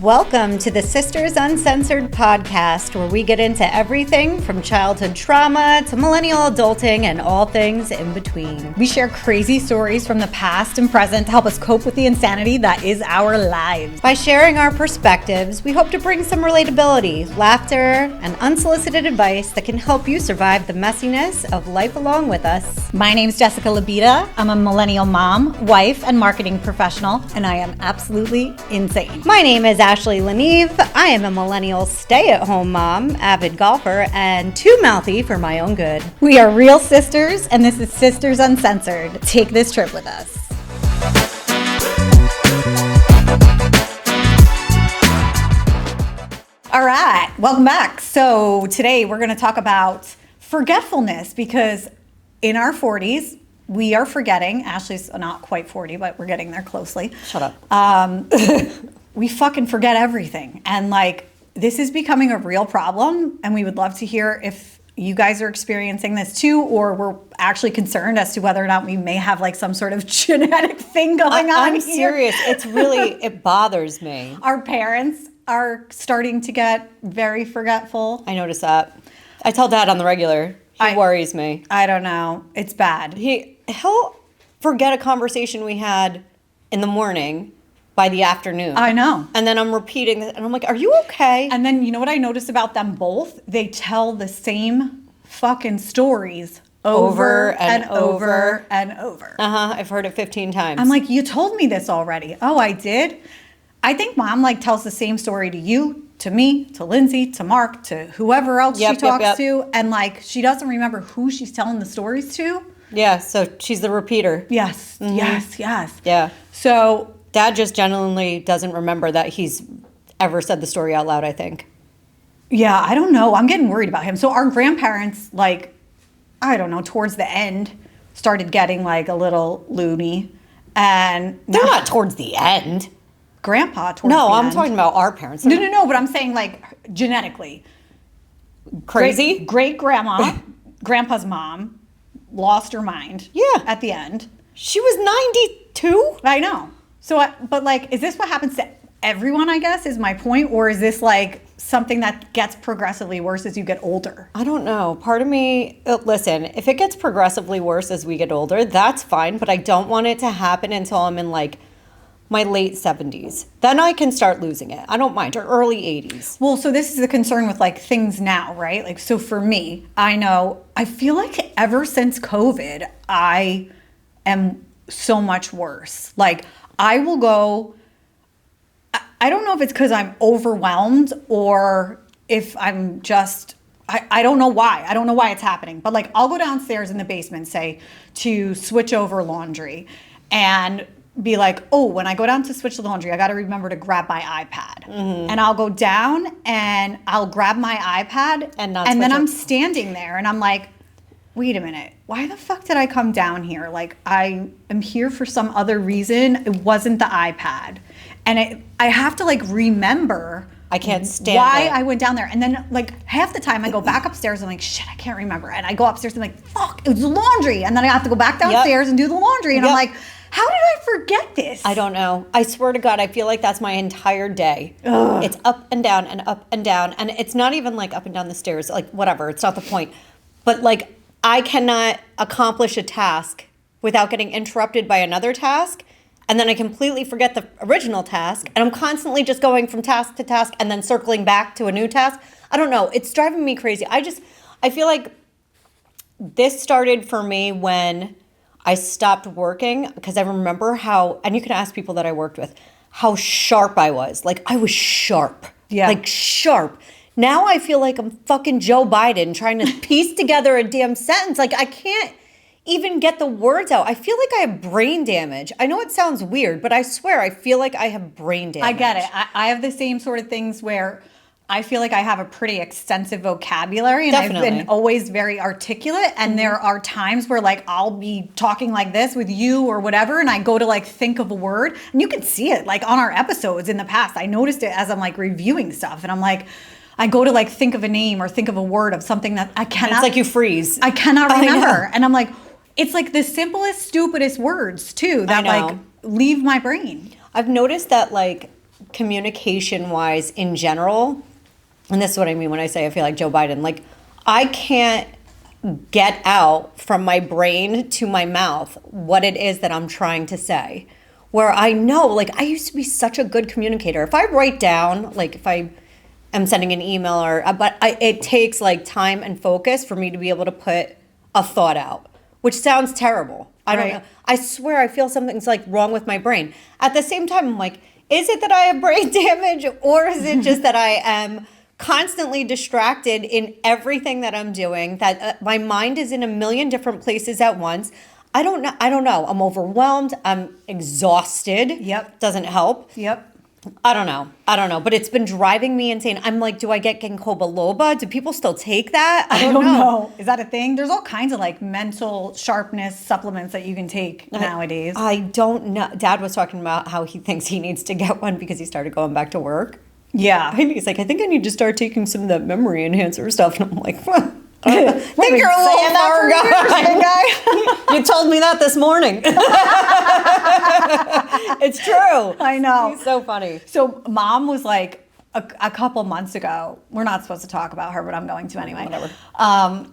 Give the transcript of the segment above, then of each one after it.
Welcome to the Sisters Uncensored podcast, where we get into everything from childhood trauma to millennial adulting and all things in between. We share crazy stories from the past and present to help us cope with the insanity that is our lives. By sharing our perspectives, we hope to bring some relatability, laughter, and unsolicited advice that can help you survive the messiness of life along with us. My name's Jessica Labita. I'm a millennial mom, wife, and marketing professional, and I am absolutely insane. My name is Ashley Leneve. I am a millennial stay-at-home mom, avid golfer, and too mouthy for my own good. We are real sisters, and this is Sisters Uncensored. Take this trip with us. All right, welcome back. So today we're going to talk about forgetfulness, because in our 40s, we are forgetting. Ashley's not quite 40, but we're getting there closely. Shut up. We fucking forget everything. And like, this is becoming a real problem. And we would love to hear if you guys are experiencing this too, or we're actually concerned as to whether or not we may have like some sort of genetic thing going on I'm here. serious. It bothers me. Our parents are starting to get very forgetful. I notice that. I tell Dad on the regular. He worries me. I don't know. It's bad. He'll forget a conversation we had in the morning by the afternoon. I know. And then I'm repeating it, and I'm like, are you okay? And then you know what I noticed about them both? They tell the same fucking stories over and over and over. I've heard it 15 times. I'm like, you told me this already. Oh, I did? I think mom like tells the same story to you, to me, to Lindsay, to Mark, to whoever else she talks to. And like, she doesn't remember who she's telling the stories to. Yeah, so she's the repeater. Yes, yes. Yeah. So Dad just genuinely doesn't remember that he's ever said the story out loud, I think. Yeah, I don't know. I'm getting worried about him. So our grandparents, like, I don't know, towards the end, started getting like a little loony. And they're not towards the end. Grandpa towards the end. No, I'm talking about our parents. No, but I'm saying like genetically. Crazy? Great grandma, grandpa's mom, lost her mind. Yeah. At the end. She was 92? I know. So, but like, is this what happens to everyone, I guess, is my point? Or is this like something that gets progressively worse as you get older? I don't know. Part of me, listen, if it gets progressively worse as we get older, that's fine. But I don't want it to happen until I'm in like my late 70s. Then I can start losing it. I don't mind. Or early 80s. Well, so this is the concern with like things now, right? Like, so for me, I feel like ever since COVID, I am so much worse. Like, I will go, I don't know if it's because I'm overwhelmed or if I'm just, I don't know why. I don't know why it's happening. But like, I'll go downstairs in the basement, say, to switch over laundry and be like, oh, when I go down to switch the laundry, I got to remember to grab my iPad. Mm-hmm. And I'll go down and I'll grab my iPad and then I'm standing there and I'm like, wait a minute, why the fuck did I come down here? Like, I am here for some other reason. It wasn't the iPad. And I have to like remember I can't stand why it. I went down there. And then like half the time I go back upstairs and I'm like, shit, I can't remember. And I go upstairs and I'm like, fuck, it was the laundry. And then I have to go back downstairs and do the laundry. And I'm like, how did I forget this? I don't know. I swear to God, I feel like that's my entire day. Ugh. It's up and down and up and down. And it's not even like up and down the stairs, like whatever. It's not the point. But like, I cannot accomplish a task without getting interrupted by another task. And then I completely forget the original task. And I'm constantly just going from task to task and then circling back to a new task. I don't know. It's driving me crazy. I feel like this started for me when I stopped working, because I remember how, and you can ask people that I worked with, how sharp I was. Like, I was sharp. Yeah. Like, sharp. Now I feel like I'm fucking Joe Biden trying to piece together a damn sentence. Like, I can't even get the words out. I feel like I have brain damage. I know it sounds weird, but I swear I feel like I have brain damage. I get it. I have the same sort of things where I feel like I have a pretty extensive vocabulary and Definitely. I've been always very articulate. And there are times where like I'll be talking like this with you or whatever, and I go to like think of a word, and you can see it like on our episodes in the past. I noticed it as I'm like reviewing stuff, and I'm like, I go to like think of a name or think of a word of something that I cannot. It's like you freeze. I cannot remember, and I'm like, it's like the simplest, stupidest words too that like leave my brain. I've noticed that like communication wise in general, and this is what I mean when I say I feel like Joe Biden, like I can't get out from my brain to my mouth what it is that I'm trying to say. Where I know, like I used to be such a good communicator. If I write down, like if I am sending an email it takes like time and focus for me to be able to put a thought out, which sounds terrible. I don't know. I swear I feel something's like wrong with my brain. At the same time, I'm like, is it that I have brain damage or is it just that I am constantly distracted in everything that I'm doing, that my mind is in a million different places at once? I don't know. I'm overwhelmed. I'm exhausted. Yep. Doesn't help. Yep. I don't know. But it's been driving me insane. I'm like, do I get ginkgo biloba? Do people still take that? I don't know. Is that a thing? There's all kinds of like mental sharpness supplements that you can take nowadays. I don't know. Dad was talking about how he thinks he needs to get one because he started going back to work. Yeah. And he's like, I think I need to start taking some of that memory enhancer stuff. And I'm like, what? I think you're a little far guy. You told me that this morning. It's true. I know. He's so funny. So mom was like a couple months ago. We're not supposed to talk about her, but I'm going to anyway. Whatever. I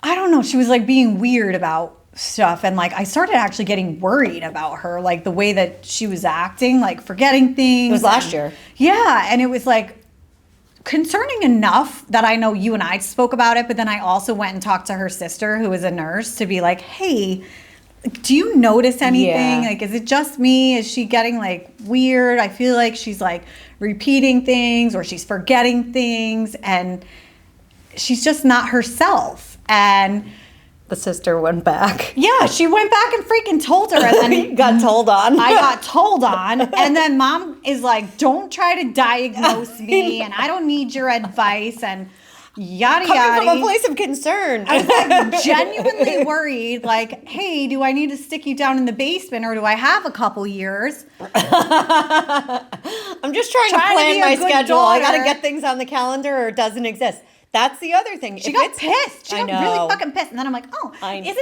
don't know. She was like being weird about stuff, and like I started actually getting worried about her, like the way that she was acting, like forgetting things. It was last year. Yeah, and it was like concerning enough that I know you and I spoke about it, but then I also went and talked to her sister, who is a nurse, to be like, hey, do you notice anything? Yeah. Like, is it just me? Is she getting like weird? I feel like she's like repeating things or she's forgetting things and she's just not herself. And The sister went back. yeah, she went back and freaking told her, and then got told on. I got told on, and then mom is like, "Don't try to diagnose me, and I don't need your advice," and yada Coming yada. from a place of concern. I was like genuinely worried, like, "Hey, do I need to stick you down in the basement, or do I have a couple years?" I'm just trying to Trying to plan be a my good schedule. I got to daughter. get things on the calendar, or it doesn't exist. That's the other thing. She got pissed. She I got really know. fucking pissed. And then I'm like, oh, I know.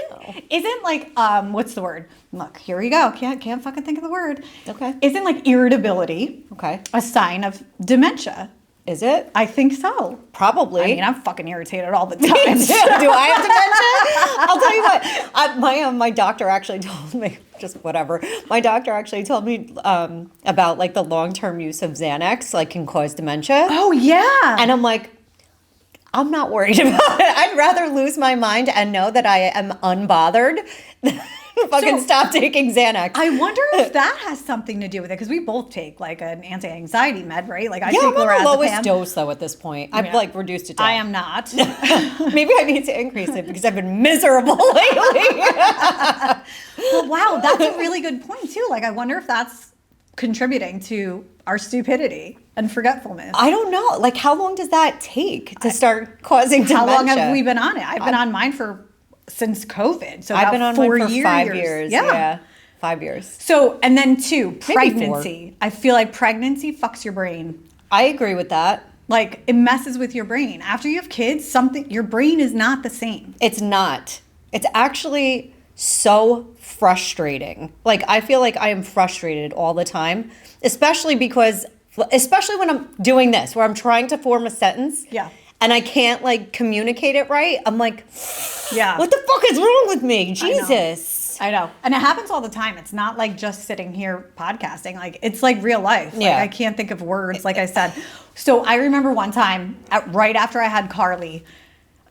isn't like what's the word? Look, here we go. Can't fucking think of the word. Okay. Isn't like irritability Okay. a sign of dementia? Is it? I think so. Probably. I mean, I'm fucking irritated all the time. Do I have dementia? I'll tell you what. My doctor actually told me, just whatever. My doctor actually told me about like the long-term use of Xanax like can cause dementia. Oh yeah. And I'm like, I'm not worried about it. I'd rather lose my mind and know that I am unbothered than fucking stop taking Xanax. I wonder if that has something to do with it, because we both take like an anti-anxiety med, right? Like I Yeah, take I'm on the lowest lorazepam. dose though at this point. I've like reduced it down. I am not. Maybe I need to increase it because I've been miserable lately. Well, wow, that's a really good point too. Like I wonder if that's contributing to our stupidity and forgetfulness. I don't know. Like, how long does that take to start causing dementia? How long have we been on it? I've been on mine since COVID. So I've been on about mine 4 for years. 5 years. Yeah. 5 years. So, and then two, Maybe 4. pregnancy. I feel like pregnancy fucks your brain. I agree with that. Like it messes with your brain. After you have kids, your brain is not the same. It's not. It's actually so frustrating. Like, I feel like I am frustrated all the time, especially when I'm doing this, where I'm trying to form a sentence. Yeah. And I can't like communicate it right. I'm like, Yeah. what the fuck is wrong with me? Jesus. I know. And it happens all the time. It's not like just sitting here podcasting. Like it's like real life. Yeah. Like I can't think of words, like I said. So I remember one time right after I had Carly,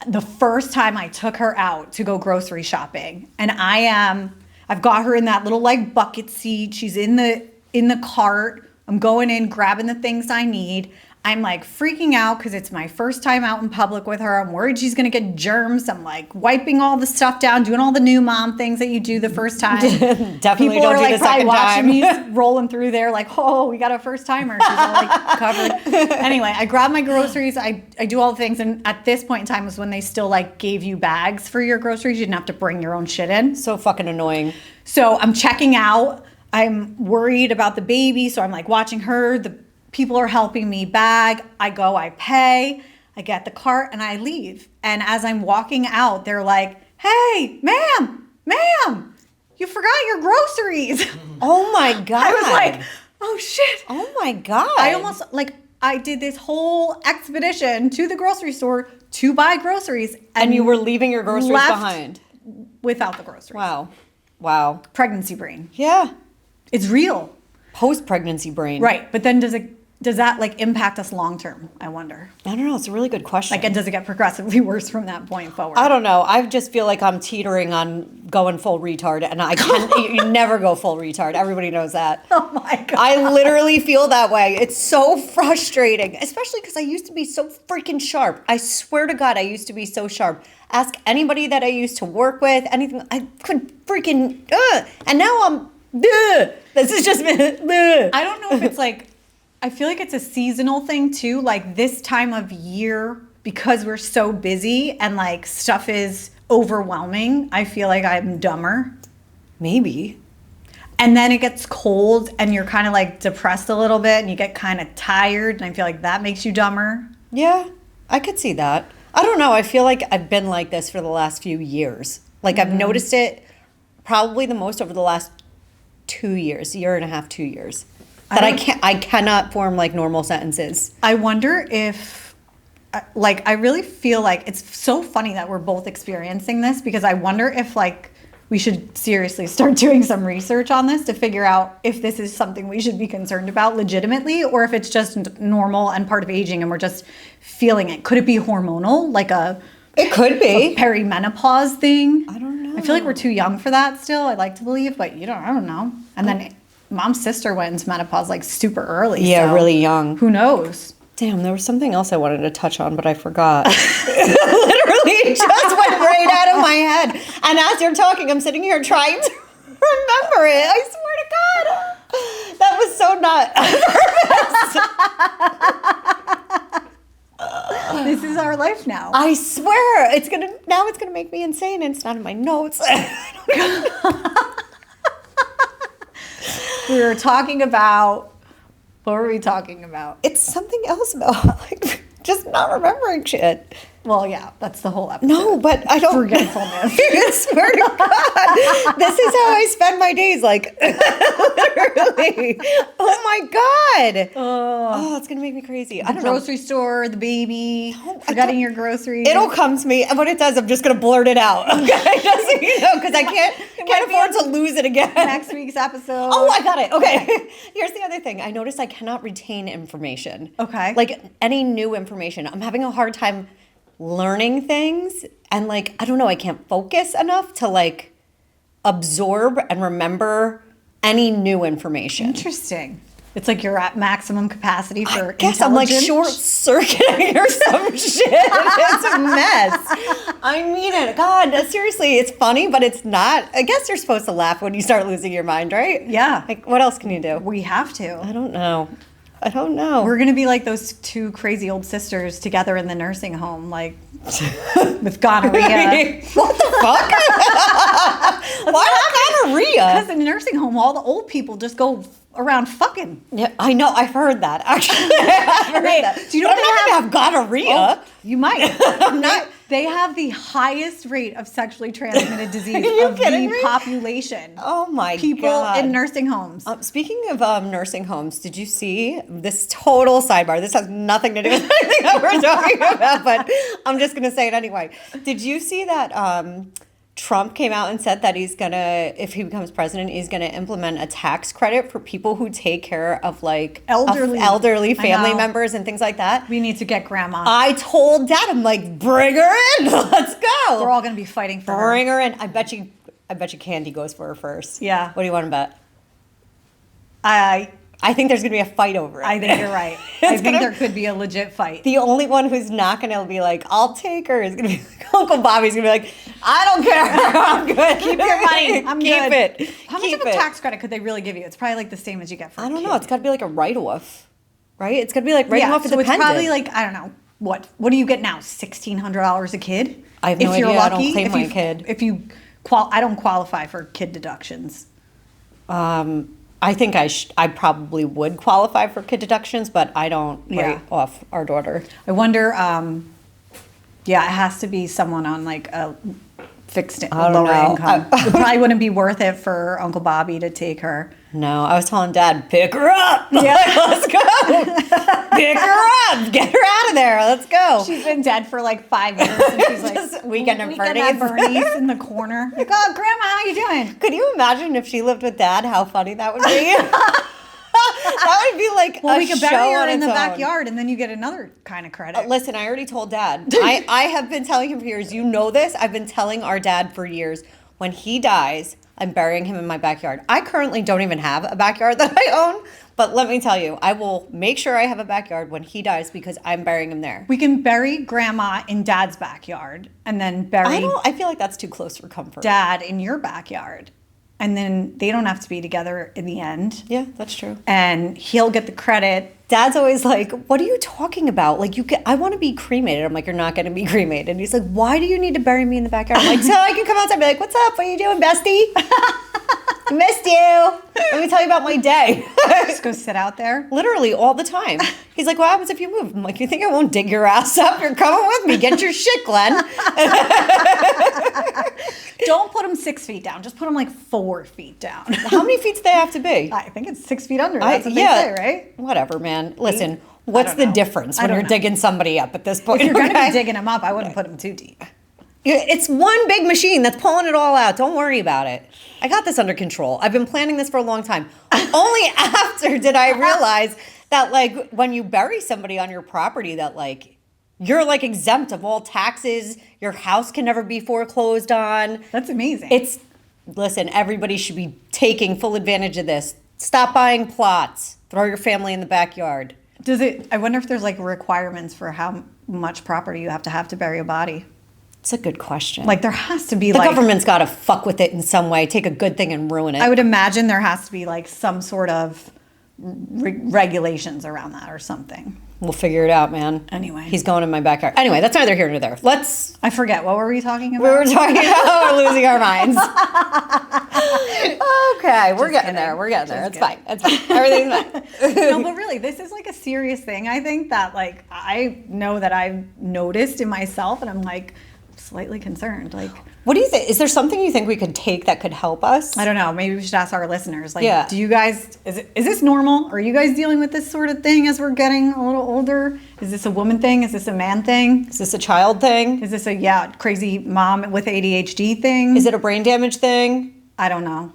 the first time I took her out to go grocery shopping, and I've got her in that little like bucket seat. She's in the cart. I'm going in, grabbing the things I need. I'm like freaking out because it's my first time out in public with her. I'm worried she's going to get germs. I'm like wiping all the stuff down, doing all the new mom things that you do the first time. Definitely People don't are do like the probably second watching time. me rolling through there like, oh, we got a first timer. She's all like covered. Anyway, I grab my groceries. I do all the things. And at this point in time was when they still like gave you bags for your groceries. You didn't have to bring your own shit in. So fucking annoying. So I'm checking out. I'm worried about the baby. So I'm like watching her. The people are helping me bag. I go, I pay, I get the cart, and I leave. And as I'm walking out, they're like, hey, ma'am, you forgot your groceries. Oh my God. I was like, oh shit. Oh my God. I almost, like, I did this whole expedition to the grocery store to buy groceries. And you were leaving your groceries left behind. without the groceries. Wow. Pregnancy brain. Yeah. It's real. Post-pregnancy brain. Right. But then does that like impact us long term? I wonder. I don't know. It's a really good question. Like, does it get progressively worse from that point forward? I don't know. I just feel like I'm teetering on going full retard, and I can't. You never go full retard. Everybody knows that. Oh my God. I literally feel that way. It's so frustrating, especially because I used to be so freaking sharp. I swear to God, I used to be so sharp. Ask anybody that I used to work with, anything. I could freaking, and now I'm, this is just, I don't know if it's like, I feel like it's a seasonal thing too. Like this time of year, because we're so busy and like stuff is overwhelming, I feel like I'm dumber. Maybe. And then it gets cold and you're kind of like depressed a little bit and you get kind of tired. And I feel like that makes you dumber. Yeah, I could see that. I don't know. I feel like I've been like this for the last few years. Like I've noticed it probably the most over the last 2 years, year and a half, 2 years. That I cannot form like normal sentences. I wonder if, like, I really feel like it's so funny that we're both experiencing this, because I wonder if like we should seriously start doing some research on this to figure out if this is something we should be concerned about legitimately, or if it's just normal and part of aging and we're just feeling it. Could it be hormonal, like it could be a perimenopause thing? I don't know. I feel like we're too young for that still. I'd like to believe, but I don't know. And then Mom's sister went into menopause like super early. Yeah, so really young. Who knows? Damn, there was something else I wanted to touch on, but I forgot. Literally, it just went right out of my head. And as you're talking, I'm sitting here trying to remember it. I swear to God. That was so not. This is our life now. I swear, it's gonna make me insane, and it's not in my notes. We were talking about, what were we talking about? It's something else about like just not remembering shit. Well, yeah, that's the whole episode. No, but I don't. Forgetfulness. I swear to God, this is how I spend my days. Like, literally. Oh my God. Oh, it's gonna make me crazy. I don't know. Grocery store, the baby, forgetting your groceries. It'll come to me, and when it does, I'm just gonna blurt it out. Okay, just so you know, because I can't afford to lose it again. Next week's episode. Oh, I got it. Okay. Here's the other thing. I noticed I cannot retain information. Okay. Like any new information, I'm having a hard time learning things, and like I don't know, I can't focus enough to like absorb and remember any new information. Interesting. It's like you're at maximum capacity for I guess I'm like intelligence. short circuiting or some shit. It's a mess. I mean it. God, seriously, it's funny, but it's not. I guess you're supposed to laugh when you start losing your mind, right? Yeah. Like what else can you do? We have to. I don't know. We're going to be like those two crazy old sisters together in the nursing home, like with gonorrhea. What the fuck? Why gonorrhea? Because in the nursing home, all the old people just go around fucking. Yeah, I know. I've heard that. Actually, I've heard that. Do you know but what I'm not gonna have gonorrhea? Oh, you might. I'm not. They have the highest rate of sexually transmitted disease you of kidding the me? population. Oh my People God. in nursing homes. Speaking of nursing homes, did you see this total sidebar? This has nothing to do with anything that we're talking about, but I'm just going to say it anyway. Did you see that Trump came out and said that he's going to, if he becomes president, he's going to implement a tax credit for people who take care of like elderly family members and things like that? We need to get grandma. I told Dad, I'm like, bring her in. Let's go. We're all going to be fighting for her. Bring her in. I bet you Candy goes for her first. Yeah. What do you want to bet? I think there's going to be a fight over it. I think you're right. I think there could be a legit fight. The only one who's not going to be like, I'll take her is going to be like, Uncle Bobby's going to be like, I don't care. I'm good. Keep your money. I'm Keep good. it. How much of a tax credit could they really give you? It's probably like the same as you get for a I don't kid. know. It's got to be like a write-off, right? It's got to be like writing off a so dependent. it's probably like, I don't know, what do you get now? $1,600 a kid? I have no if you're idea. I lucky, don't claim if my you, kid. If you I don't qualify for kid deductions. I think I probably would qualify for kid deductions, but I don't write off our daughter. I wonder, it has to be someone on like a fixed I don't lower know. income. It probably wouldn't be worth it for Uncle Bobby to take her. No, I was telling Dad, pick her up. Yeah. Let's go. Pick her up. Get her out of there. Let's go. She's been dead for like 5 years, and she's like Just weekend at at Bernie's. Bernie's in the corner. Like, oh, Grandma, how you doing? Could you imagine if she lived with Dad? How funny that would be. That would be like Well, a we could show bury her on in the its own. backyard, and then you get another kind of credit. Listen, I already told Dad. I have been telling him for years. You know this. I've been telling our dad for years. When he dies, I'm burying him in my backyard. I currently don't even have a backyard that I own. But let me tell you, I will make sure I have a backyard when he dies because I'm burying him there. We can bury Grandma in Dad's backyard, and then bury I feel like that's too close for comfort. Dad in your backyard. And then they don't have to be together in the end. Yeah, that's true. And he'll get the credit. Dad's always like, "What are you talking about? Like, I want to be cremated." I'm like, "You're not going to be cremated." And he's like, "Why do you need to bury me in the backyard?" I'm like, "So I can come outside and be like, what's up? What are you doing, bestie? Missed you. Let me tell you about my day." Just go sit out there. Literally all the time. He's like, "What happens if you move?" I'm like, "You think I won't dig your ass up? You're coming with me. Get your shit, Glenn." Don't put them 6 feet down. Just put them like 4 feet down. How many feet do they have to be? I think it's 6 feet under. That's what they say, right? Whatever, man. Listen, what's don't the know. difference I when don't you're know. digging somebody up at this point? If you're going to okay? be digging them up, I wouldn't put them too deep. It's one big machine that's pulling it all out. Don't worry about it. I got this under control. I've been planning this for a long time. Only after did I realize that, like, when you bury somebody on your property, that, like, you're, like, exempt of all taxes. Your house can never be foreclosed on. That's amazing. Listen, everybody should be taking full advantage of this. Stop buying plots. Throw your family in the backyard. I wonder if there's like requirements for how much property you have to bury a body. It's a good question. Like there has to be the like government's got to fuck with it in some way. Take a good thing and ruin it. I would imagine there has to be like some sort of regulations around that or something. We'll figure it out, man. Anyway. He's going in my backyard. Anyway, that's neither here nor there. I forget. What were we talking about? We were talking about losing our minds. Okay, we're getting kidding. there. We're getting there. Just It's fine. It's fine. Everything's fine. No, but really, this is like a serious thing. I think that like I know that I've noticed in myself, and I'm like slightly concerned. Like, What do you think? Is there something you think we could take that could help us? I don't know. Maybe we should ask our listeners. Like, Yeah. do you guys is this normal? Are you guys dealing with this sort of thing as we're getting a little older? Is this a woman thing? Is this a man thing? Is this a child thing? Is this a crazy mom with ADHD thing? Is it a brain damage thing? I don't know.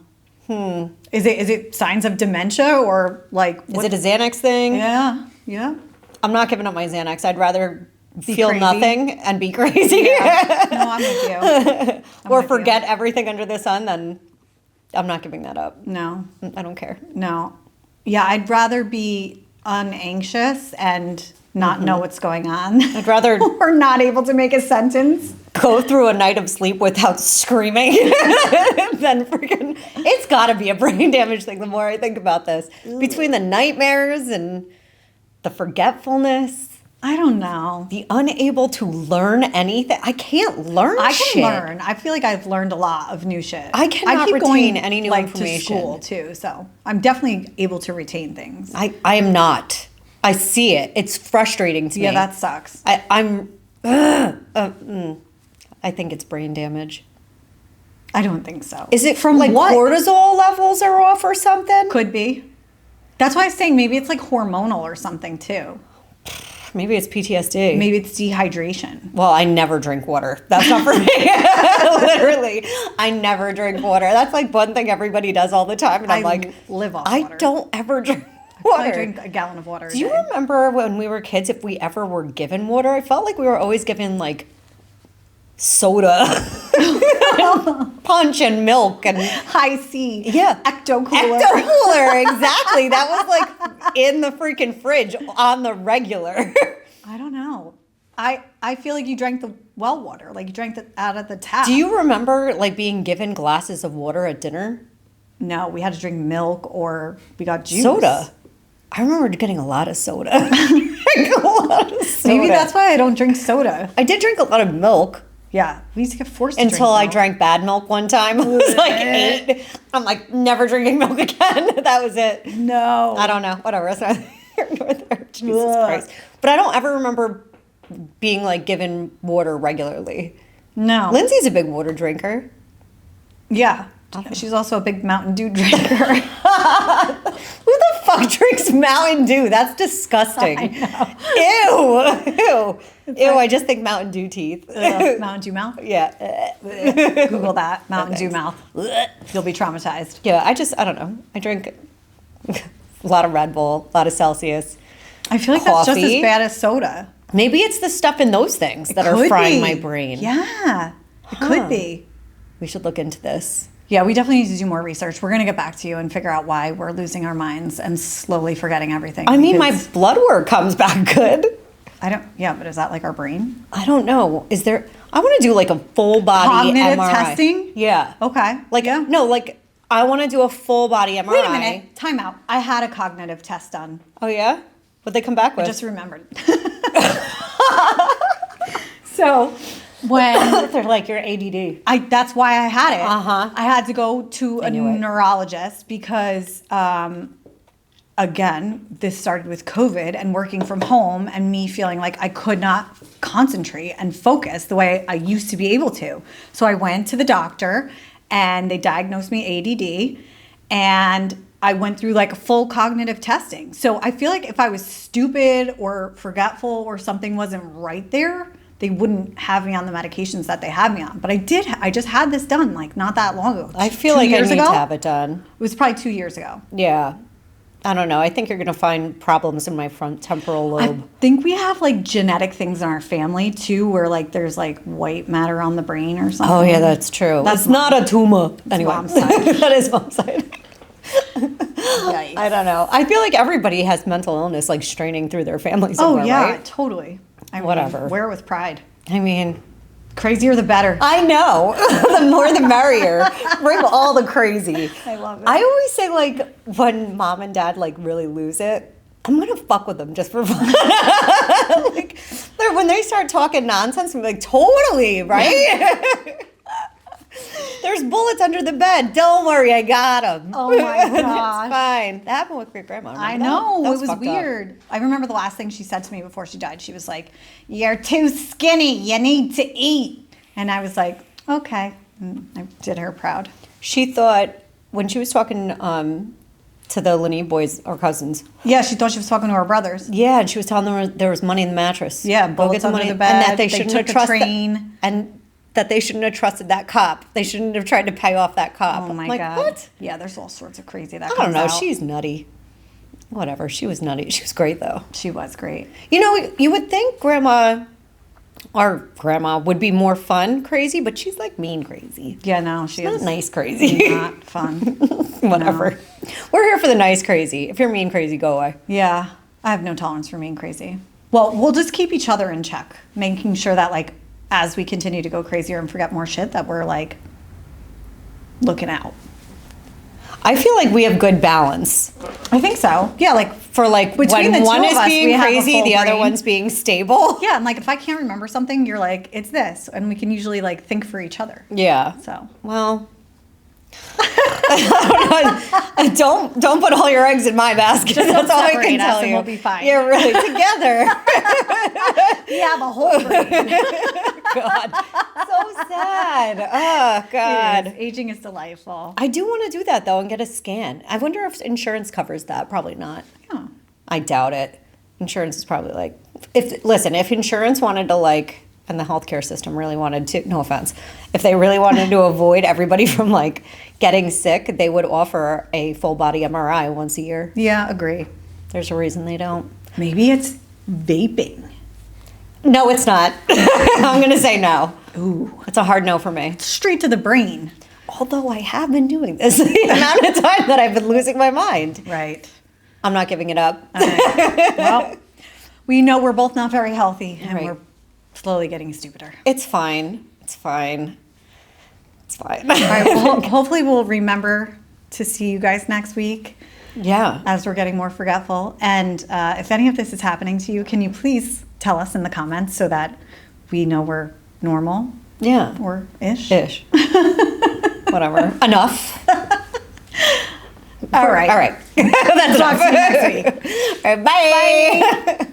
Is it signs of dementia or like Is it a Xanax thing? Yeah. I'm not giving up my Xanax. I'd rather feel crazy. nothing and be crazy. No, I'm with you. Or with you. forget everything under the sun, then I'm not giving that up. No. I don't care. No. Yeah, I'd rather be unanxious and not know what's going on. I'd rather or not able to make a sentence. go through a night of sleep without screaming than freaking. It's got to be a brain damage thing the more I think about this. Between the nightmares and the forgetfulness, I don't know. the unable to learn anything. I can't learn I shit. can learn. I feel like I've learned a lot of new shit. I cannot keep retain going, any new like, information. to school too, so I'm definitely able to retain things. I am not. I see it. It's frustrating to me. Yeah, that sucks. I think it's brain damage. I don't think so. Is it from like what? cortisol levels are off or something? Could be. That's why I was saying maybe it's like hormonal or something too. Maybe it's PTSD. Maybe it's dehydration. Well, I never drink water. That's not for me. Literally, I never drink water. That's like one thing everybody does all the time, and I'm I like, live off I water. don't ever drink I water. drink a gallon of water a Do you day. remember when we were kids, if we ever were given water? I felt like we were always given like soda, punch, and milk, and High C. yeah, Ecto Cooler. Ecto Cooler, exactly. That was like in the freaking fridge on the regular. I don't know. I feel like you drank the well water, like you drank it out of the tap. Do you remember like being given glasses of water at dinner? No, we had to drink milk or we got juice. Soda. I remember getting a lot of soda. A lot of soda. Maybe that's why I don't drink soda. I did drink a lot of milk Yeah, we used to get forced to until drink I milk. drank bad milk one time. I was like 8. I'm like, never drinking milk again. That was it. No. I don't know. Whatever. It's neither here nor there. Jesus Ugh. Christ. But I don't ever remember being like given water regularly. No. Lindsay's a big water drinker. Yeah. She's also a big Mountain Dew drinker. Who the fuck drinks Mountain Dew? That's disgusting. Ew. Ew, I just think Mountain Dew teeth. Mountain Dew mouth? Yeah. Google that. Mountain Dew mouth. You'll be traumatized. Yeah, I don't know. I drink a lot of Red Bull, a lot of Celsius. I feel like that's just as Coffee. bad as soda. Maybe it's the stuff in those things that are Could frying be. my brain. Yeah. It could be. We should look into this. Yeah, we definitely need to do more research. We're going to get back to you and figure out why we're losing our minds and slowly forgetting everything. I mean, my because blood work comes back good. but is that like our brain? I don't know. Is there, I want to do like a full body Cognitive MRI. testing? Yeah. Okay. Like, yeah. no, like I want to do a full body MRI. Wait a minute. Time out. I had a cognitive test done. Oh, yeah? What'd they come back with? I just remembered. So when They're like, you're ADD. that's why I had it. Uh-huh. I had to go to a knew it. neurologist because again, this started with COVID and working from home and me feeling like I could not concentrate and focus the way I used to be able to. So I went to the doctor and they diagnosed me ADD, and I went through like full cognitive testing. So I feel like if I was stupid or forgetful or something wasn't right there, they wouldn't have me on the medications that they had me on. But I just had this done like not that long ago. I feel 2 like I years need ago? to have it done. It was probably 2 years ago. Yeah. I don't know. I think you're going to find problems in my front temporal lobe. I think we have like genetic things in our family too, where like there's like white matter on the brain or something. Oh, yeah, that's true. That's That's not a tumor. Anyway, mom's side. that is mom's side. Yikes. I don't know. I feel like everybody has mental illness like straining through their family somewhere, Oh yeah, right? totally. I mean, Whatever. Wear it with pride. I mean, Crazier the better. I know. The more the merrier. Bring all the crazy. I love it. I always say, like, when mom and dad, like, really lose it, I'm going to fuck with them just for fun. Like, when they start talking nonsense, I'm like, totally, right? There's bullets under the bed. Don't worry, I got them. Oh my It's gosh. fine. That happened with great grandma. I know. That It was fucked up. weird. I remember the last thing she said to me before she died. She was like, "You're too skinny. You need to eat." And I was like, "Okay." And I did her proud. She thought, when she was talking to the Linney boys or cousins, Yeah, she thought she was talking to her brothers. yeah, and she was telling them there was money in the mattress. Yeah, Go bullets get the under money, the bed. and that they They shouldn't took have the trusted train. and that they shouldn't have trusted that cop. They shouldn't have tried to pay off that cop. Oh my I'm like, God. what? Yeah, there's all sorts of crazy that I comes don't know. out. She's nutty. Whatever. She was nutty. She was great though. She was great. You know, you would think our grandma would be more fun crazy, but she's like mean crazy. Yeah, no, she Not is nice crazy. not fun. Whatever. We're here for the nice crazy. If you're mean crazy, go away. Yeah, I have no tolerance for being crazy. Well, we'll just keep each other in check, making sure that like as we continue to go crazier and forget more shit, that we're like looking out. I feel like we have good balance. I think so. Yeah, like For like Between when the one two is of us, we being have a crazy, full the other brain. one's being stable. yeah, and like if I can't remember something, you're like, it's this, and we can usually like think for each other. Yeah. So Well, don't put all your eggs in my basket. Just That's don't all I separate can us tell and you. we'll be fine. Yeah, really. Together. we have a whole brain. God, so sad. Oh God. Aging is delightful. I do want to do that though and get a scan. I wonder if insurance covers that. Probably not. Yeah. I doubt it. Insurance is probably like, if insurance wanted to like, and the healthcare system really wanted to, no offense, if they really wanted to avoid everybody from like getting sick, they would offer a full body MRI once a year. Yeah, agree. There's a reason they don't. Maybe it's vaping. No, it's not. I'm going to say no. Ooh. It's a hard no for me. Straight to the brain. Although I have been doing this the amount of time that I've been losing my mind. Right. I'm not giving it up. All right. Well, we know we're both not very healthy, and Right. we're slowly getting stupider. It's fine. It's fine. It's fine. All right. Well, hopefully, we'll remember to see you guys next week Yeah. as we're getting more forgetful. And if any of this is happening to you, can you please tell us in the comments so that we know we're normal Yeah. or ish? Ish. Whatever. Enough. All right. All right. That's Talk enough. to you next week. All right, bye.